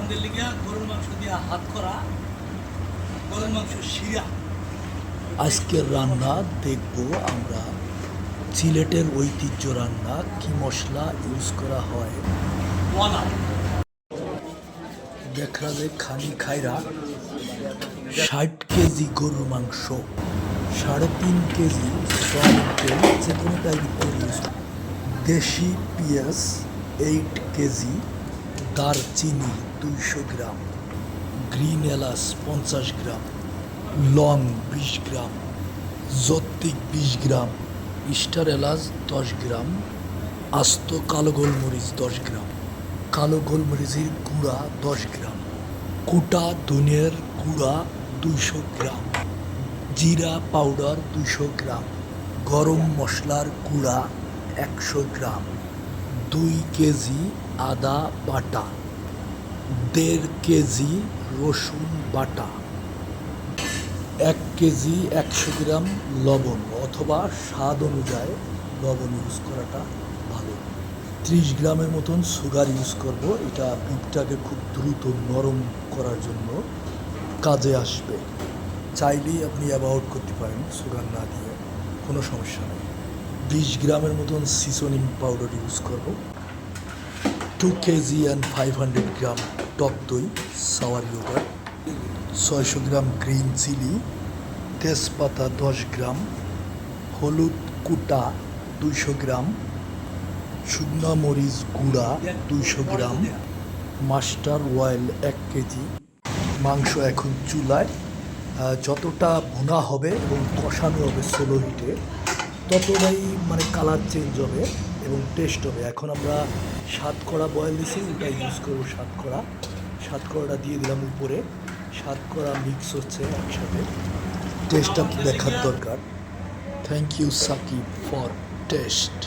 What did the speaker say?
মেহমানদের লিগে গরুর মাংস দিয়ে হাত করা গরুর মাংস শিরা। আজকের রান্না দেখব আমরা সিলেটের ঐতিহ্য রান্না, কি মশলা ইউজ করা হয়। ওয়ালা দেখা যায় খানি খাইরা 60 কেজি গরুর মাংস, 3.5 কেজি সয়াবিন তেল, যে কোনো টাইপের তেল ইউজ, দেশি পেঁয়াজ 8 কেজি, দারচিনি 200 গ্রাম, গ্রিন এলাচ 50 গ্রাম, লং 20 গ্রাম, জত্তিক 20 গ্রাম, স্টার এলাচ 10 গ্রাম, আস্ত কালো গোলমরিচ 10 গ্রাম, কালো গোলমরিচের গুঁড়া 10 গ্রাম, কুটা ধনিয়ার গুঁড়া 200 গ্রাম, জিরা পাউডার 200 গ্রাম, গরম মশলার গুঁড়া 100 গ্রাম, 2 কেজি আদা বাটা, 1.5 কেজি রসুন বাটা, 1 কেজি 100 গ্রাম লবণ অথবা স্বাদ অনুযায়ী লবণ ইউজ করাটা ভালো, 30 গ্রামের মতন সুগার ইউজ করব। এটা বিফটাকে খুব দ্রুত নরম করার জন্য কাজে আসবে। চাইলেই আপনি অ্যাভয়েড করতে পারেন সুগার না দিয়ে, কোনো সমস্যা নেই। 20 গ্রামের মতন সিজনিং পাউডার ইউজ করব। 2 কেজি অ্যান্ড 500 গ্রাম টক দই, সাওয়ার ইয়োগার্ট, 600 গ্রাম গ্রিন চিলি, তেজপাতা 10 গ্রাম, হলুদ কুটা 200 গ্রাম, শুকনো মরিচ গুঁড়া 200 গ্রাম, মাস্টার অয়েল 1 কেজি। মাংস এখন চুলায় যতটা ভুনা হবে এবং কষানো হবে স্লো হিটে, ততটাই কালার চেঞ্জ হবে এবং টেস্ট হবে। এখন আমরা সাতকড়া বয়েল দিয়েছি, ওটা ইউজ করবো। সাতকড়াটা দিয়ে দিলাম উপরে, সাতকড়া মিক্স হচ্ছে একসাথে, টেস্টটা দেখার দরকার। Thank you Shakib for test.